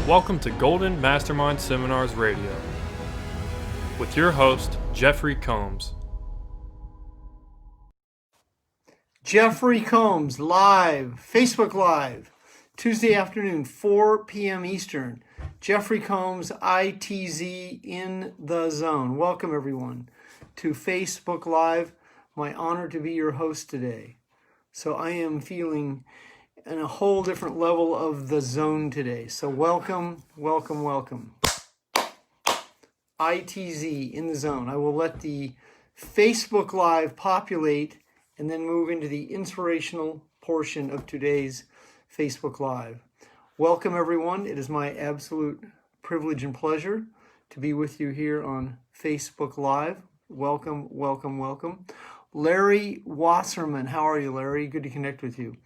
Welcome to Golden Mastermind Seminars Radio with your host, Jeffery Combs. Jeffery Combs, live, Facebook Live, Tuesday afternoon, 4 p.m. Eastern. Jeffery Combs, ITZ in the zone. Welcome, everyone, to Facebook Live. My honor to be your host today. So I am feeling in a whole different level of the zone today. So welcome, welcome, welcome. ITZ in the zone. I will let the Facebook Live populate and then move into the inspirational portion of today's Facebook Live. Welcome, everyone. It is my absolute privilege and pleasure to be with you here on Facebook Live. Welcome, welcome, welcome. Larry Wasserman. How are you, Larry? Good to connect with you.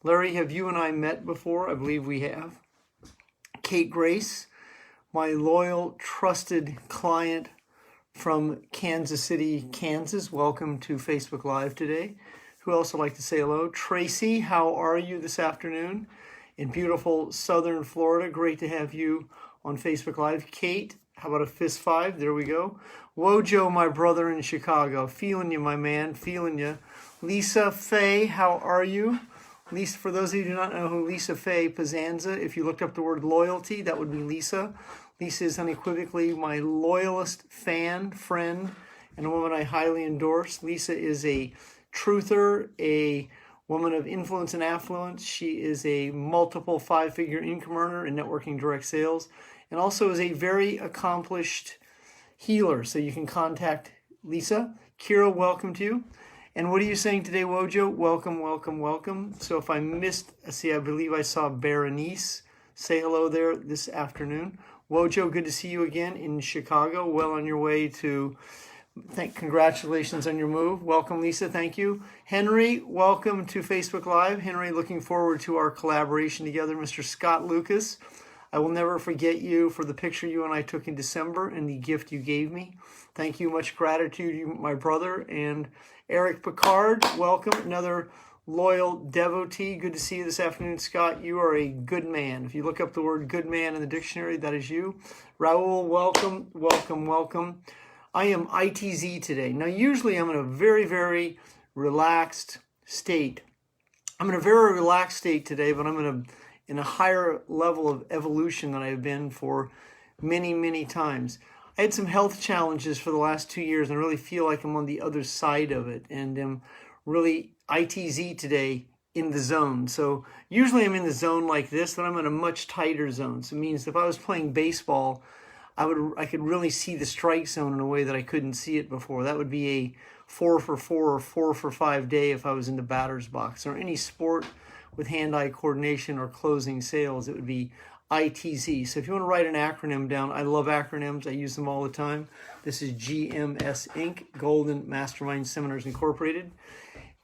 Larry, have you and I met before? I believe we have. Kate Grace, my loyal, trusted client from Kansas City, Kansas. Welcome to Facebook Live today. Who else would like to say hello? Tracy, how are you this afternoon in beautiful southern Florida? Great to have you on Facebook Live. Kate, how about a fist five? There we go. Wojo, my brother in Chicago. Feeling you, my man. Feeling you. Lisa Faye, how are you? Lisa, for those of you who do not know who Lisa Faye Pazanza, if you looked up the word loyalty, that would be Lisa. Lisa is unequivocally my loyalist fan, friend, and a woman I highly endorse. Lisa is a truther, a woman of influence and affluence. She is a multiple five-figure income earner in networking direct sales, and also is a very accomplished healer. So you can contact Lisa. Kira, welcome to you. And what are you saying today, Wojo? Welcome, welcome, welcome. So if I missed, I believe I saw Berenice say hello there this afternoon. Wojo, good to see you again in Chicago. Well on your way to, congratulations on your move. Welcome, Lisa. Thank you. Henry, welcome to Facebook Live. Henry, looking forward to our collaboration together. Mr. Scott Lucas, I will never forget you for the picture you and I took in December and the gift you gave me. Thank you. Much gratitude, you, my brother. And Eric Picard, welcome. Another loyal devotee. Good to see you this afternoon, Scott. You are a good man. If you look up the word good man in the dictionary, that is you. Raul, welcome, welcome, welcome. I am ITZ today. Now, usually I'm in a very, very relaxed state. I'm in a very relaxed state today, but I'm in a higher level of evolution than I've been for many, many times. I had some health challenges for the last 2 years, and I really feel like I'm on the other side of it, and I'm really ITZ today in the zone. So usually I'm in the zone like this, but I'm in a much tighter zone. So it means if I was playing baseball, I could really see the strike zone in a way that I couldn't see it before. That would be a 4-for-4 or 4-for-5 day if I was in the batter's box. Or any sport with hand-eye coordination or closing sales, it would be ITZ. So if you want to write an acronym down, I love acronyms. I use them all the time. This is GMS Inc., Golden Mastermind Seminars Incorporated.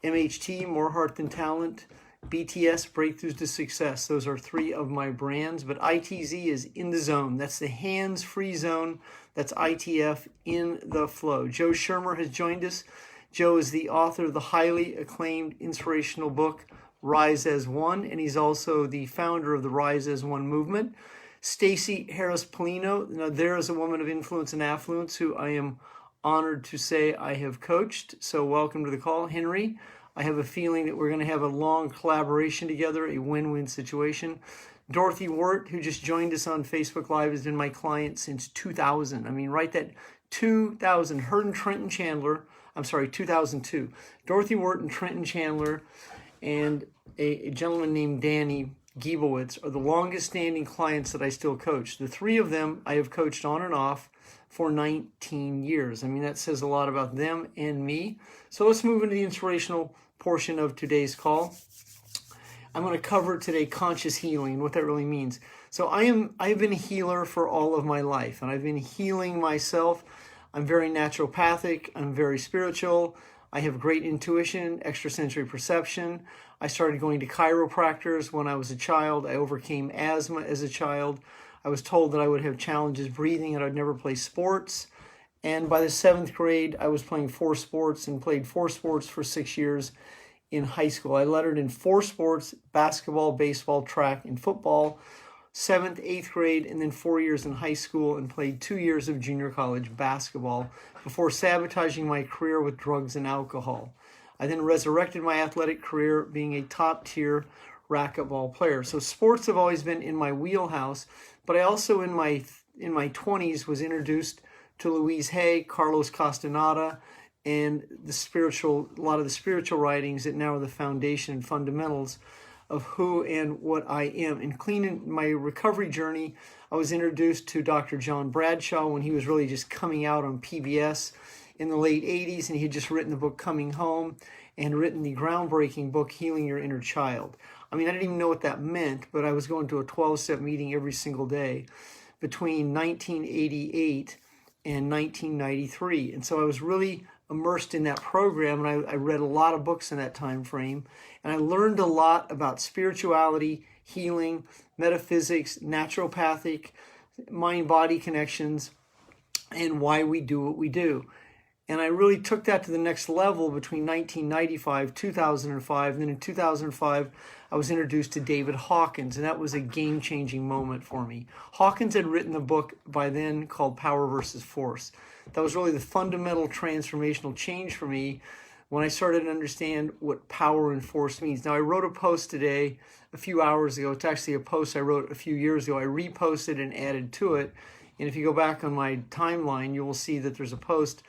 MHT, More Heart Than Talent. BTS, Breakthroughs to Success. Those are three of my brands. But ITZ is in the zone. That's the hands-free zone. That's ITF, in the flow. Joe Shermer has joined us. Joe is the author of the highly acclaimed inspirational book, Rise as One, and he's also the founder of the Rise as One movement. Stacy Harris Polino, now there is a woman of influence and affluence who I am honored to say I have coached. So welcome to the call. Henry, I have a feeling that we're going to have a long collaboration together, a win-win situation. Dorothy Wirt, who just joined us on Facebook Live, has been my client since 2000. I mean, right, that 2000. Her and Trenton Chandler, 2002. Dorothy Wirt and Trenton Chandler and a gentleman named Danny Giebowitz are the longest standing clients that I still coach. The three of them I have coached on and off for 19 years. I mean, that says a lot about them and me. So let's move into the inspirational portion of today's call. I'm going to cover today conscious healing and what that really means. So I've been a healer for all of my life, and I've been healing myself. I'm very naturopathic. I'm very spiritual. I have great intuition, extrasensory perception. I started going to chiropractors when I was a child. I overcame asthma as a child. I was told that I would have challenges breathing and I'd never play sports. And by the 7th grade, I was playing 4 sports and played 4 sports for 6 years in high school. I lettered in 4 sports: basketball, baseball, track, and football. 7th, 8th grade, and then 4 years in high school, and played 2 years of junior college basketball before sabotaging my career with drugs and alcohol. I then resurrected my athletic career being a top-tier racquetball player. So sports have always been in my wheelhouse, but I also in my 20s was introduced to Louise Hay, Carlos Castaneda, and a lot of the spiritual writings that now are the foundation and fundamentals of who and what I am. In my recovery journey, I was introduced to Dr. John Bradshaw when he was really just coming out on PBS in the late 80s, and he had just written the book Coming Home and written the groundbreaking book Healing Your Inner Child. I mean, I didn't even know what that meant, but I was going to a 12-step meeting every single day between 1988 and 1993. And so I was really immersed in that program, and I read a lot of books in that time frame, and I learned a lot about spirituality, healing, metaphysics, naturopathic, mind-body connections, and why we do what we do. And I really took that to the next level between 1995, 2005, and then in 2005, I was introduced to David Hawkins, and that was a game-changing moment for me. Hawkins had written a book by then called Power versus Force. That was really the fundamental transformational change for me when I started to understand what power and force means. Now, I wrote a post today a few hours ago. It's actually a post I wrote a few years ago. I reposted and added to it. And if you go back on my timeline, you will see that there's a post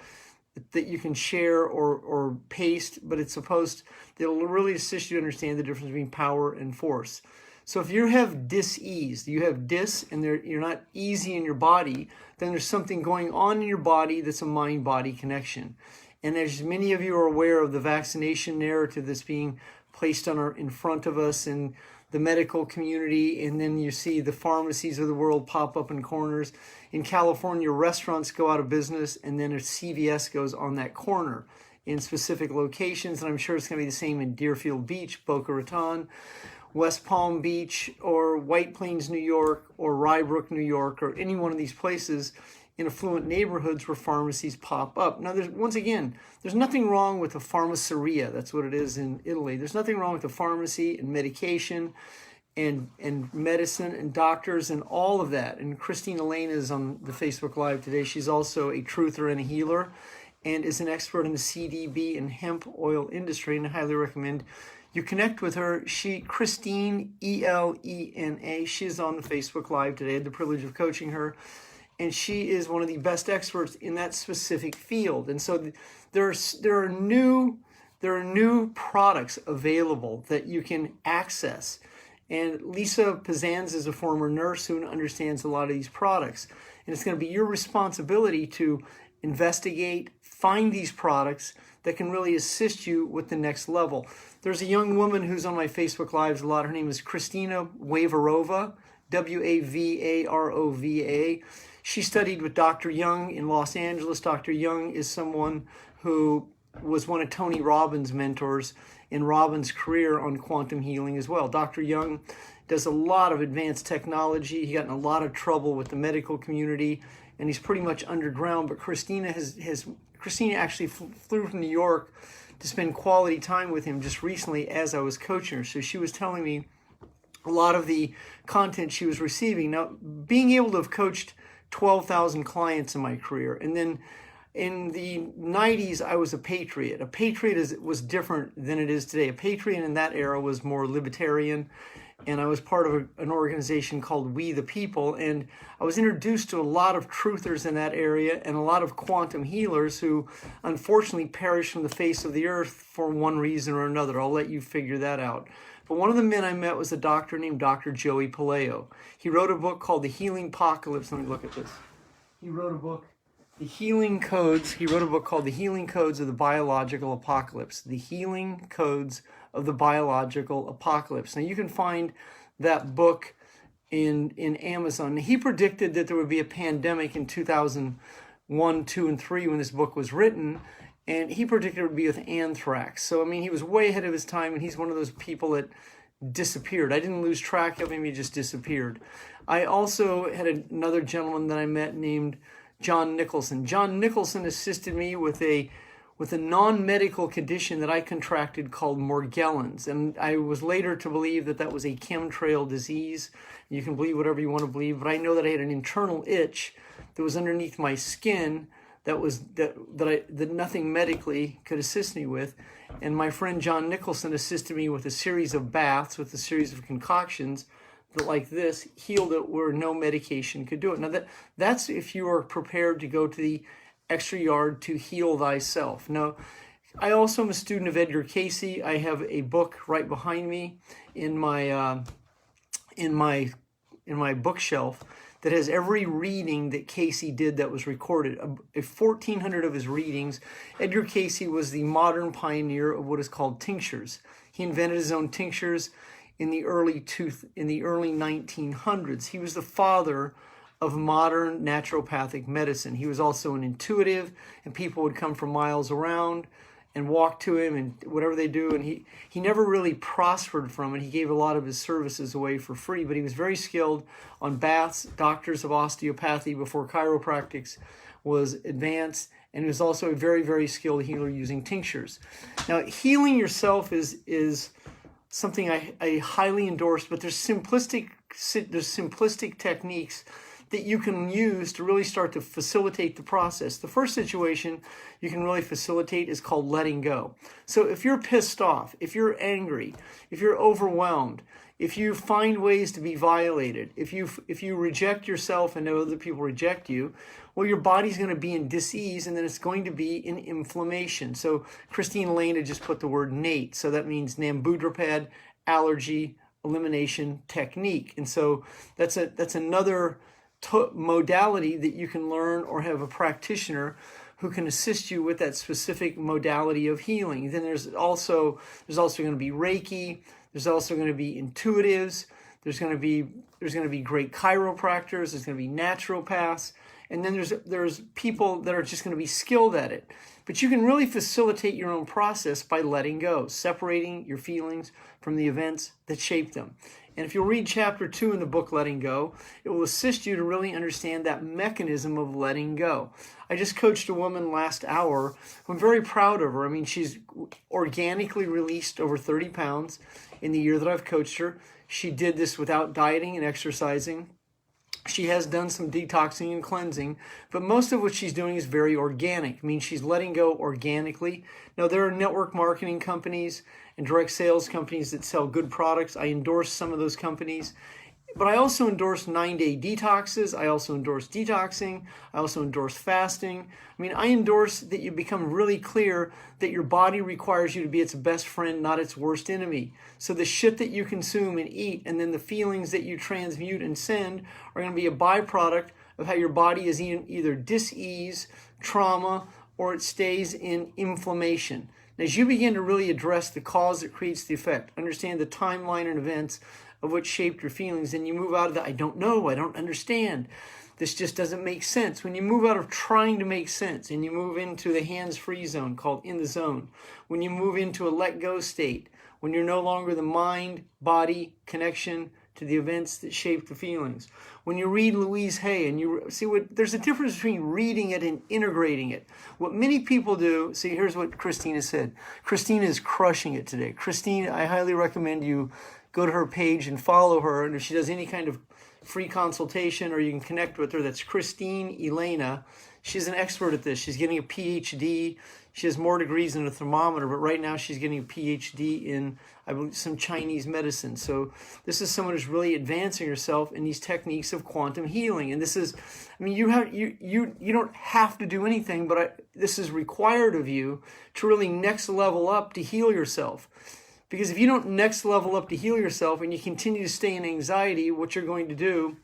that you can share or paste, but it's a post that will really assist you to understand the difference between power and force. So if you have dis-ease, you have dis and you're not easy in your body, then there's something going on in your body that's a mind-body connection. And as many of you are aware of the vaccination narrative that's being placed in front of us in the medical community, and then you see the pharmacies of the world pop up in corners. In California, restaurants go out of business, and then a CVS goes on that corner in specific locations, and I'm sure it's going to be the same in Deerfield Beach, Boca Raton, West Palm Beach, or White Plains, New York, or Rye Brook, New York, or any one of these places in affluent neighborhoods where pharmacies pop up. Now, there's nothing wrong with a pharmaceria. That's what it is in Italy. There's nothing wrong with a pharmacy and medication and medicine and doctors and all of that. And Christina Lane is on the Facebook Live today. She's also a truther and a healer and is an expert in the CBD and hemp oil industry, and I highly recommend you connect with her. Christine, E-L-E-N-A. She is on the Facebook Live today. I had the privilege of coaching her, and she is one of the best experts in that specific field. And so there are new products available that you can access. And Lisa Pazanz is a former nurse who understands a lot of these products. And it's going to be your responsibility to investigate, find these products that can really assist you with the next level. There's a young woman who's on my Facebook Lives a lot. Her name is Christina Wavarova, W-A-V-A-R-O-V-A. She studied with Dr. Young in Los Angeles. Dr. Young is someone who was one of Tony Robbins' mentors in Robbins' career on quantum healing as well. Dr. Young does a lot of advanced technology. He got in a lot of trouble with the medical community, and he's pretty much underground. But Christina actually flew from New York to spend quality time with him just recently as I was coaching her. So she was telling me a lot of the content she was receiving. Now, being able to have coached 12,000 clients in my career, and then in the 90s, I was a patriot. A patriot was different than it is today. A patriot in that era was more libertarian, and I was part of an organization called We the People, and I was introduced to a lot of truthers in that area and a lot of quantum healers who unfortunately perished from the face of the earth for one reason or another. I'll let you figure that out. But one of the men I met was a doctor named Dr. Joey Paleo. He wrote a book called The Healing Apocalypse. Let me look at this. He wrote a book, The Healing Codes. He wrote a book called The Healing Codes of the Biological Apocalypse. The Healing Codes of the Biological Apocalypse. Now, you can find that book in Amazon. He predicted that there would be a pandemic in 2001, 2, and 3 when this book was written, and he predicted it would be with anthrax. So, I mean, he was way ahead of his time, and he's one of those people that disappeared. I didn't lose track of him, he just disappeared. I also had another gentleman that I met named John Nicholson. John Nicholson assisted me with with a non-medical condition that I contracted called Morgellons. And I was later to believe that that was a chemtrail disease. You can believe whatever you want to believe, but I know that I had an internal itch that was underneath my skin that nothing medically could assist me with. And my friend John Nicholson assisted me with a series of baths, with a series of concoctions that, like this, healed it where no medication could do it. Now that's if you are prepared to go to the extra yard to heal thyself. Now, I also am a student of Edgar Casey. I have a book right behind me in my bookshelf that has every reading that Casey did that was recorded. 1,400 of his readings. Edgar Casey was the modern pioneer of what is called tinctures. He invented his own tinctures in the early 1900s. He was the father of modern naturopathic medicine. He was also an intuitive, and people would come from miles around and walk to him and whatever they do, and he never really prospered from it. He gave a lot of his services away for free, but he was very skilled on baths, doctors of osteopathy before chiropractics was advanced, and he was also a very, very skilled healer using tinctures. Now, healing yourself is something I highly endorse, but there's simplistic techniques that you can use to really start to facilitate the process. The first situation you can really facilitate is called letting go. So if you're pissed off, if you're angry, if you're overwhelmed, if you find ways to be violated, if you reject yourself and know other people reject you, well, your body's going to be in dis-ease, and then it's going to be in inflammation. So Christine Elena just put the word NATE, so that means Nambudripad allergy elimination technique. And so that's another modality that you can learn or have a practitioner who can assist you with that specific modality of healing. Then there's also going to be Reiki. There's also going to be intuitives. There's going to be great chiropractors. There's going to be naturopaths, and then there's people that are just going to be skilled at it. But you can really facilitate your own process by letting go, separating your feelings from the events that shape them. And if you'll read chapter 2 in the book, Letting Go, it will assist you to really understand that mechanism of letting go. I just coached a woman last hour who I'm very proud of her. I mean, she's organically released over 30 pounds in the year that I've coached her. She did this without dieting and exercising. She has done some detoxing and cleansing, but most of what she's doing is very organic. I mean, she's letting go organically. Now, there are network marketing companies and direct sales companies that sell good products. I endorse some of those companies, but I also endorse 9-day detoxes. I also endorse detoxing. I also endorse fasting. I mean, I endorse that you become really clear that your body requires you to be its best friend, not its worst enemy. So the shit that you consume and eat, and then the feelings that you transmute and send are going to be a byproduct of how your body is either dis-ease, trauma, or it stays in inflammation. And as you begin to really address the cause that creates the effect, understand the timeline and events of what shaped your feelings, and you move out of the I don't know, I don't understand, this just doesn't make sense. When you move out of trying to make sense and you move into the hands-free zone called in the zone, when you move into a let-go state, when you're no longer the mind-body connection to the events that shape the feelings. When you read Louise Hay and you see there's a difference between reading it and integrating it. What many people do, see, here's what Christina said. Christina is crushing it today. Christine, I highly recommend you go to her page and follow her. And if she does any kind of free consultation or you can connect with her, that's Christine Elena. She's an expert at this. She's getting a PhD. She has more degrees than a thermometer, but right now she's getting a PhD in, I believe, some Chinese medicine. So this is someone who's really advancing herself in these techniques of quantum healing. And this is, I mean, you don't have to do anything, but this is required of you to really next level up to heal yourself. Because if you don't next level up to heal yourself and you continue to stay in anxiety, what you're going to do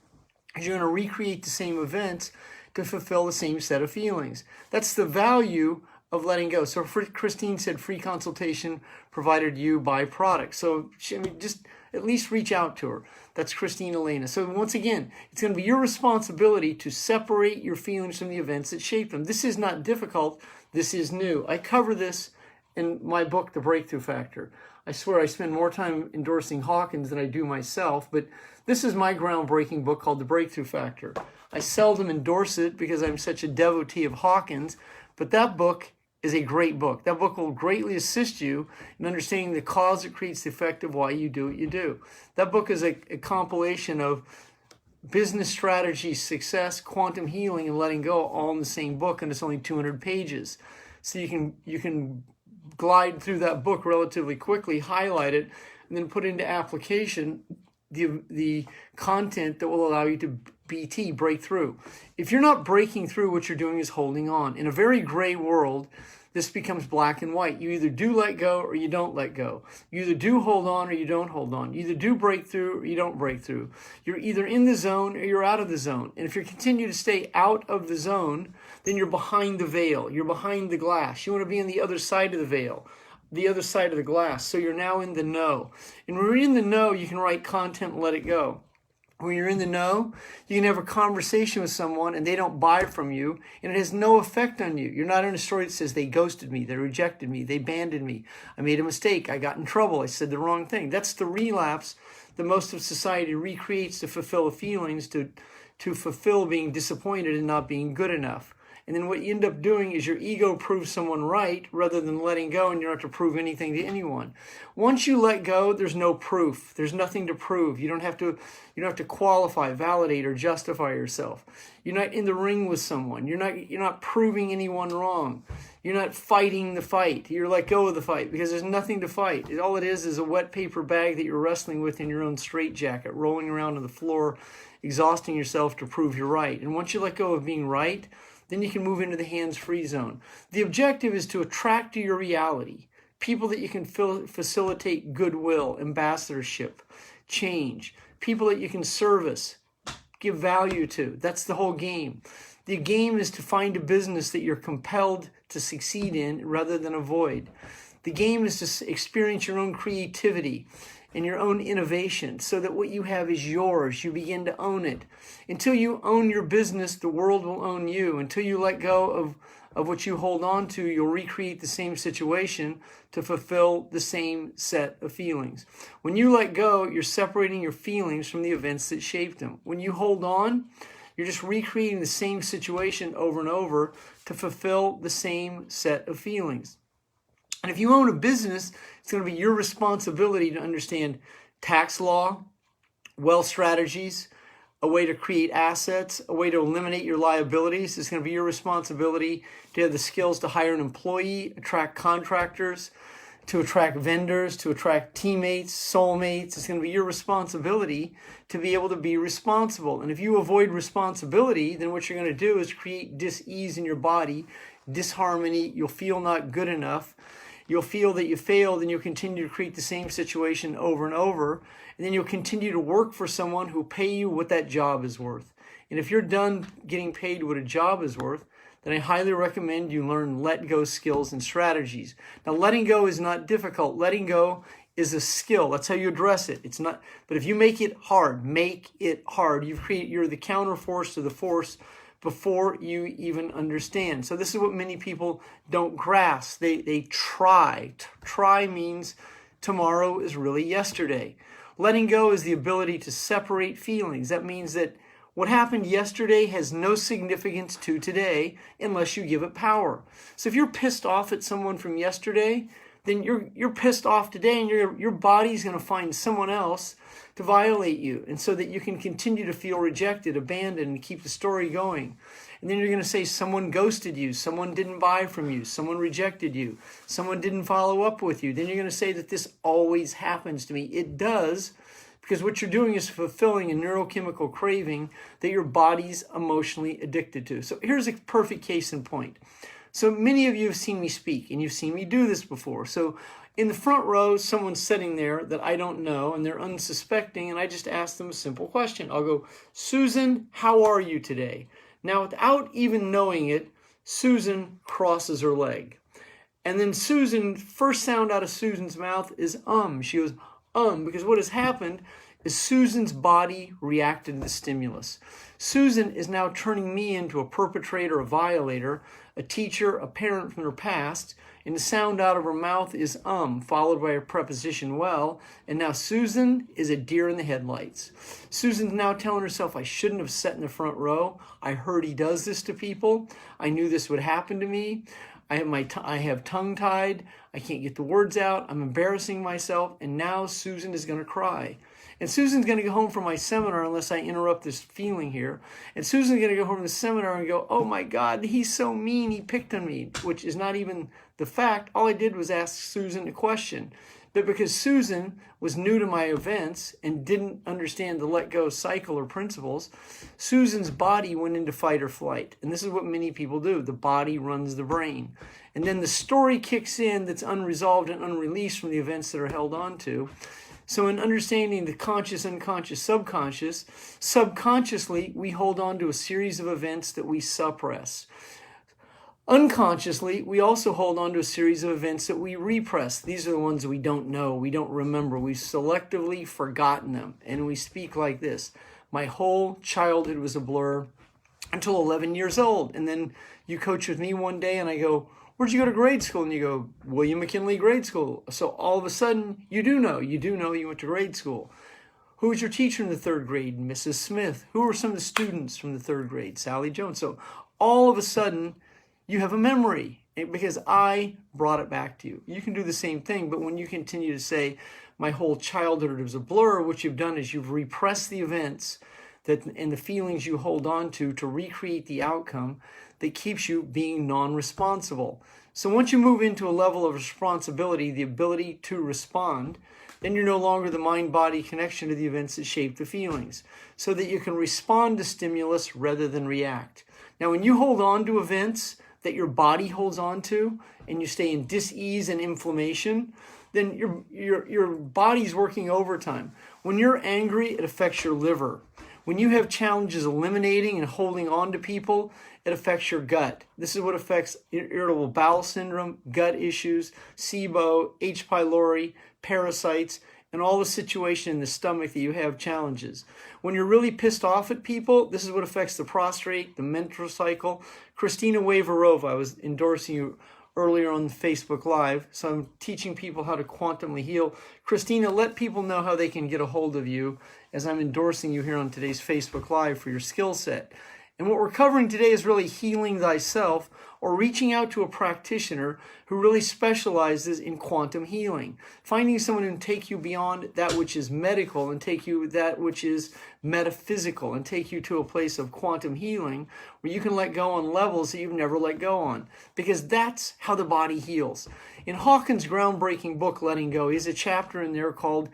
is you're going to recreate the same events to fulfill the same set of feelings. That's the value of letting go. So Christine said free consultation provided you by product. So just at least reach out to her. That's Christine Elena. So once again, it's going to be your responsibility to separate your feelings from the events that shape them. This is not difficult. This is new. I cover this in my book, The Breakthrough Factor. I swear I spend more time endorsing Hawkins than I do myself, but this is my groundbreaking book called The Breakthrough Factor. I seldom endorse it because I'm such a devotee of Hawkins, but that book is a great book. That book will greatly assist you in understanding the cause that creates the effect of why you do what you do. That book is a compilation of business strategy, success, quantum healing, and letting go, all in the same book, and it's only 200 pages. So you can glide through that book relatively quickly, highlight it, and then put into application the content that will allow you to break through. If you're not breaking through, what you're doing is holding on. In a very gray world, this becomes black and white. You either do let go or you don't let go. You either do hold on or you don't hold on. You either do break through or you don't break through. You're either in the zone or you're out of the zone. And if you continue to stay out of the zone, then you're behind the veil. You're behind the glass. You want to be on the other side of the veil, the other side of the glass. So you're now in the know. And when you're in the know, you can write content and let it go. When you're in the know, you can have a conversation with someone and they don't buy from you and it has no effect on you. You're not in a story that says they ghosted me, they rejected me, they abandoned me, I made a mistake, I got in trouble, I said the wrong thing. That's the relapse that most of society recreates to fulfill the feelings, to fulfill being disappointed and not being good enough. And then what you end up doing is your ego proves someone right rather than letting go, and you don't have to prove anything to anyone. Once you let go, there's no proof. There's nothing to prove. You don't have to qualify, validate, or justify yourself. You're not in the ring with someone. You're not proving anyone wrong. You're not fighting the fight. You're let go of the fight because there's nothing to fight. All it is a wet paper bag that you're wrestling with in your own straitjacket, rolling around on the floor, exhausting yourself to prove you're right. And once you let go of being right, then you can move into the hands-free zone. The objective is to attract to your reality people that you can facilitate goodwill, ambassadorship, change, people that you can service, give value to. That's the whole game. The game is to find a business that you're compelled to succeed in rather than avoid. The game is to experience your own creativity and your own innovation so that what you have is yours. You begin to own it. Until you own your business, the world will own you. Until you let go of what you hold on to, you'll recreate the same situation to fulfill the same set of feelings. When you let go, you're separating your feelings from the events that shaped them. When you hold on, you're just recreating the same situation over and over to fulfill the same set of feelings. And if you own a business, it's going to be your responsibility to understand tax law, wealth strategies, a way to create assets, a way to eliminate your liabilities. It's going to be your responsibility to have the skills to hire an employee, attract contractors, to attract vendors, to attract teammates, soulmates. It's going to be your responsibility to be able to be responsible. And if you avoid responsibility, then what you're going to do is create dis-ease in your body, disharmony. You'll feel not good enough. You'll feel that you failed, and you'll continue to create the same situation over and over. And then you'll continue to work for someone who pay you what that job is worth. And if you're done getting paid what a job is worth, then I highly recommend you learn let go skills and strategies. Now, letting go is not difficult. Letting go is a skill. That's how you address it. It's not, but if you make it hard, you're the counter force to the force before you even understand. So this is what many people don't grasp. They try. Try means tomorrow is really yesterday. Letting go is the ability to separate feelings. That means that what happened yesterday has no significance to today unless you give it power. So if you're pissed off at someone from yesterday, then you're pissed off today, and your body's going to find someone else to violate you, and so that you can continue to feel rejected, abandoned, and keep the story going. And then you're going to say someone ghosted you, someone didn't buy from you, someone rejected you, someone didn't follow up with you. Then you're going to say that this always happens to me. It does, because what you're doing is fulfilling a neurochemical craving that your body's emotionally addicted to. So here's a perfect case in point. So many of you have seen me speak, and you've seen me do this before. So in the front row, someone's sitting there that I don't know, and they're unsuspecting, and I just ask them a simple question. I'll go, Susan, how are you today? Now, without even knowing it, Susan crosses her leg. And then first sound out of Susan's mouth is She goes, because what has happened is Susan's body reacted to the stimulus. Susan is now turning me into a perpetrator, a violator, a teacher, a parent from her past, and the sound out of her mouth is followed by a preposition well, and now Susan is a deer in the headlights. Susan's now telling herself, I shouldn't have sat in the front row. I heard he does this to people. I knew this would happen to me. I have tongue tied. I can't get the words out. I'm embarrassing myself. And now Susan is going to cry. And Susan's going to go home from my seminar unless I interrupt this feeling here. And Susan's going to go home from the seminar and go, oh my God, he's so mean. He picked on me, which is not even the fact. All I did was ask Susan a question. But because Susan was new to my events and didn't understand the let go cycle or principles, Susan's body went into fight or flight. And this is what many people do. The body runs the brain. And then the story kicks in that's unresolved and unreleased from the events that are held on to. So in understanding the conscious, unconscious, subconscious, subconsciously, we hold on to a series of events that we suppress. Unconsciously, we also hold on to a series of events that we repress. These are the ones we don't know, we don't remember. We've selectively forgotten them. And we speak like this. My whole childhood was a blur until 11 years old. And then you coach with me one day and I go, where'd you go to grade school? And you go, William McKinley Grade School. So all of a sudden, you do know you went to grade school. Who was your teacher in the third grade? Mrs. Smith. Who were some of the students from the third grade? Sally Jones. So all of a sudden, you have a memory because I brought it back to you. You can do the same thing, but when you continue to say, my whole childhood was a blur, what you've done is you've repressed the events and the feelings you hold on to recreate the outcome that keeps you being non-responsible. So once you move into a level of responsibility, the ability to respond, then you're no longer the mind-body connection to the events that shape the feelings, so that you can respond to stimulus rather than react. Now, when you hold on to events that your body holds on to, and you stay in dis-ease and inflammation, then your body's working overtime. When you're angry, it affects your liver. When you have challenges eliminating and holding on to people, it affects your gut. This is what affects irritable bowel syndrome, gut issues, SIBO, H. pylori, parasites, and all the situation in the stomach that you have challenges. When you're really pissed off at people, this is what affects the prostate, the menstrual cycle. Christina Waverova, I was endorsing you earlier on Facebook Live, so I'm teaching people how to quantumly heal. Christina, let people know how they can get a hold of you as I'm endorsing you here on today's Facebook Live for your skill set. And what we're covering today is really healing thyself, or reaching out to a practitioner who really specializes in quantum healing. Finding someone who can take you beyond that which is medical and take you that which is metaphysical and take you to a place of quantum healing where you can let go on levels that you've never let go on. Because that's how the body heals. In Hawkins' groundbreaking book, Letting Go, he has a chapter in there called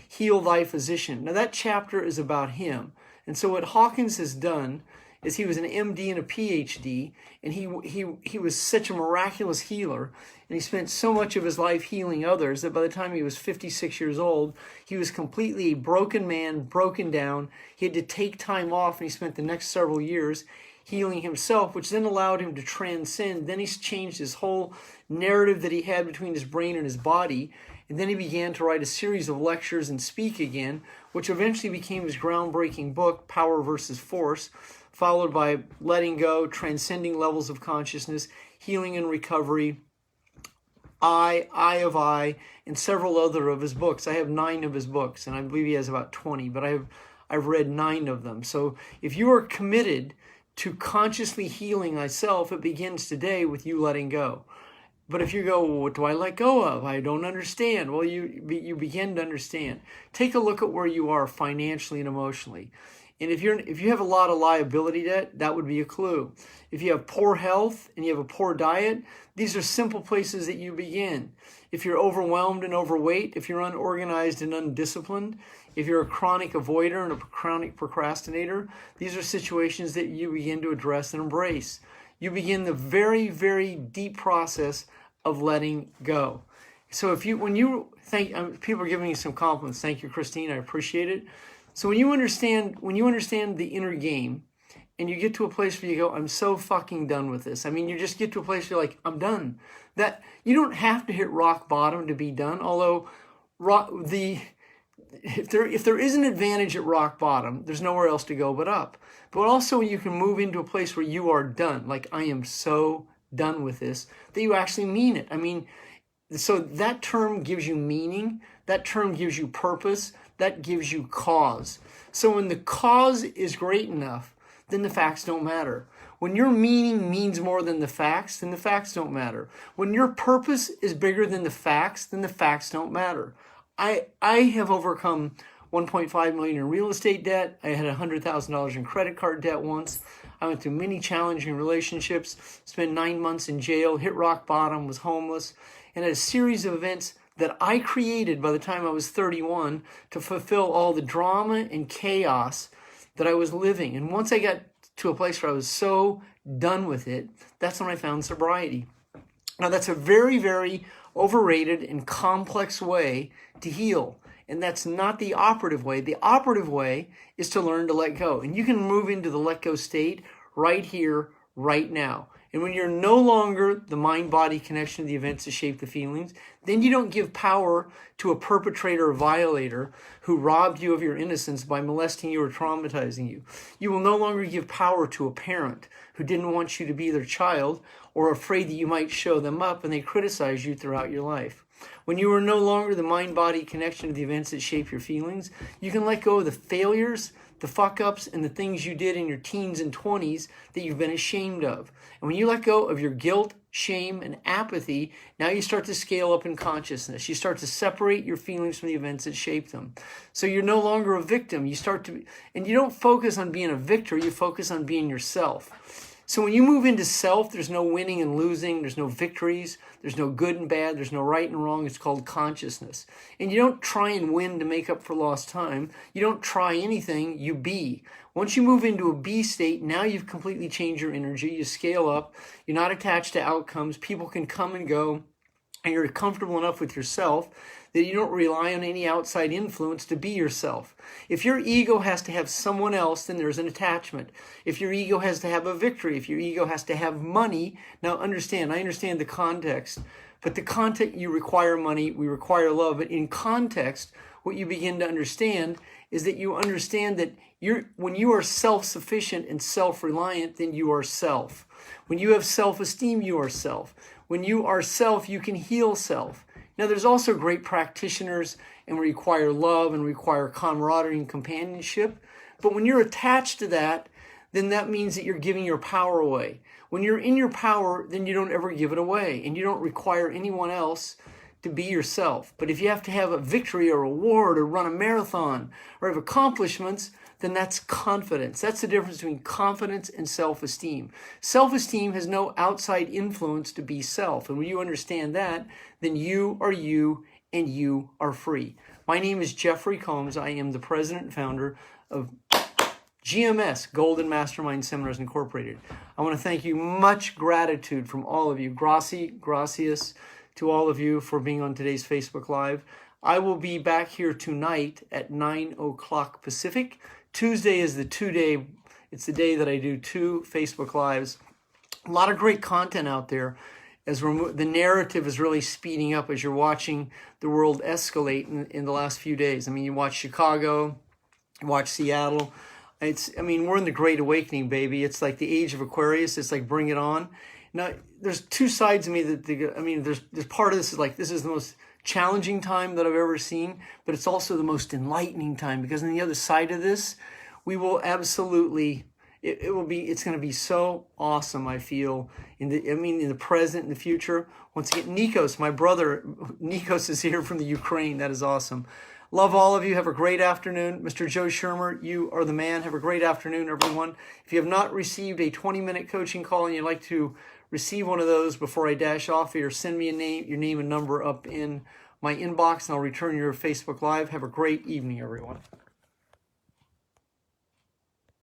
Heal Thy Physician. Now that chapter is about him. And so what Hawkins has done is he was an MD and a PhD, and he was such a miraculous healer, and he spent so much of his life healing others that by the time he was 56 years old, he was completely a broken man, broken down. He had to take time off, and he spent the next several years healing himself, which then allowed him to transcend. Then he's changed his whole narrative that he had between his brain and his body, and then he began to write a series of lectures and speak again, which eventually became his groundbreaking book, Power versus Force, followed by Letting Go, Transcending Levels of Consciousness, Healing and Recovery, Eye of I, and several other of his books. I have 9 of his books, and I believe he has about 20, but I've read 9 of them. So if you are committed to consciously healing thyself, it begins today with you letting go. But if you go, well, what do I let go of? I don't understand. Well, you begin to understand. Take a look at where you are financially and emotionally. And if you have a lot of liability debt, that would be a clue. If you have poor health and you have a poor diet, these are simple places that you begin. If you're overwhelmed and overweight, if you're unorganized and undisciplined, if you're a chronic avoider and a chronic procrastinator, these are situations that you begin to address and embrace. You begin the very, very deep process of letting go. So people are giving you some compliments. Thank you, Christine. I appreciate it. So when you understand the inner game, and you get to a place where you go, I'm so fucking done with this. I mean, you just get to a place where you're like, I'm done. That you don't have to hit rock bottom to be done. Although, if there is an advantage at rock bottom, there's nowhere else to go but up. But also, you can move into a place where you are done. Like, I am so done with this, that you actually mean it. I mean, so that term gives you meaning. That term gives you purpose. That gives you cause. So when the cause is great enough, then the facts don't matter. When your meaning means more than the facts, then the facts don't matter. When your purpose is bigger than the facts, then the facts don't matter. I have overcome $1.5 million in real estate debt. I had $100,000 in credit card debt once. I went through many challenging relationships, spent 9 months in jail, hit rock bottom, was homeless, and had a series of events that I created by the time I was 31 to fulfill all the drama and chaos that I was living. And once I got to a place where I was so done with it, that's when I found sobriety. Now, that's a very, very overrated and complex way to heal. And that's not the operative way. The operative way is to learn to let go. And you can move into the let go state right here, right now. And when you're no longer the mind-body connection of the events that shape the feelings, then you don't give power to a perpetrator or violator who robbed you of your innocence by molesting you or traumatizing you. You will no longer give power to a parent who didn't want you to be their child or afraid that you might show them up and they criticize you throughout your life. When you are no longer the mind-body connection of the events that shape your feelings, you can let go of the failures, the fuck-ups, and the things you did in your teens and 20s that you've been ashamed of. And when you let go of your guilt, shame, and apathy, now you start to scale up in consciousness. You start to separate your feelings from the events that shape them. So you're no longer a victim. And you don't focus on being a victor, you focus on being yourself. So when you move into self, there's no winning and losing, there's no victories, there's no good and bad, there's no right and wrong. It's called consciousness. And you don't try and win to make up for lost time. You don't try anything, you be. Once you move into a be state, now you've completely changed your energy. You scale up. You're not attached to outcomes. People can come and go. And you're comfortable enough with yourself that you don't rely on any outside influence to be yourself. If your ego has to have someone else, then there's an attachment. If your ego has to have a victory, if your ego has to have money, now I understand the context, but the context, you require money, we require love, but in context, what you begin to understand is that you understand that when you are self-sufficient and self-reliant, then you are self. When you have self-esteem, you are self. When you are self, you can heal self. Now, there's also great practitioners and require love and require camaraderie and companionship. But when you're attached to that, then that means that you're giving your power away. When you're in your power, then you don't ever give it away. And you don't require anyone else to be yourself. But if you have to have a victory or award or run a marathon or have accomplishments, then that's confidence. That's the difference between confidence and self-esteem. Self-esteem has no outside influence to be self. And when you understand that, then you are you and you are free. My name is Jeffery Combs. I am the president and founder of GMS, Golden Mastermind Seminars Incorporated. I want to thank you. Much gratitude from all of you. Gracias to all of you for being on today's Facebook Live. I will be back here tonight at 9 o'clock Pacific. Tuesday is it's the day that I do 2 Facebook Lives. A lot of great content out there as the narrative is really speeding up as you're watching the world escalate in the last few days. I mean, you watch Chicago, you watch Seattle. We're in the Great Awakening, baby. It's like the age of Aquarius. It's like bring it on. Now, there's 2 sides of me there's part of this is like, this is the most challenging time that I've ever seen, but it's also the most enlightening time, because on the other side of this, we will absolutely, it's going to be so awesome, I feel, in the present and the future. Once again, Nikos, my brother, Nikos is here from the Ukraine. That is awesome. Love all of you. Have a great afternoon. Mr. Joe Shermer, you are the man. Have a great afternoon, everyone. If you have not received a 20-minute coaching call and you'd like to receive one of those before I dash off here, send me your name and number up in my inbox, and I'll return your Facebook Live. Have a great evening, everyone.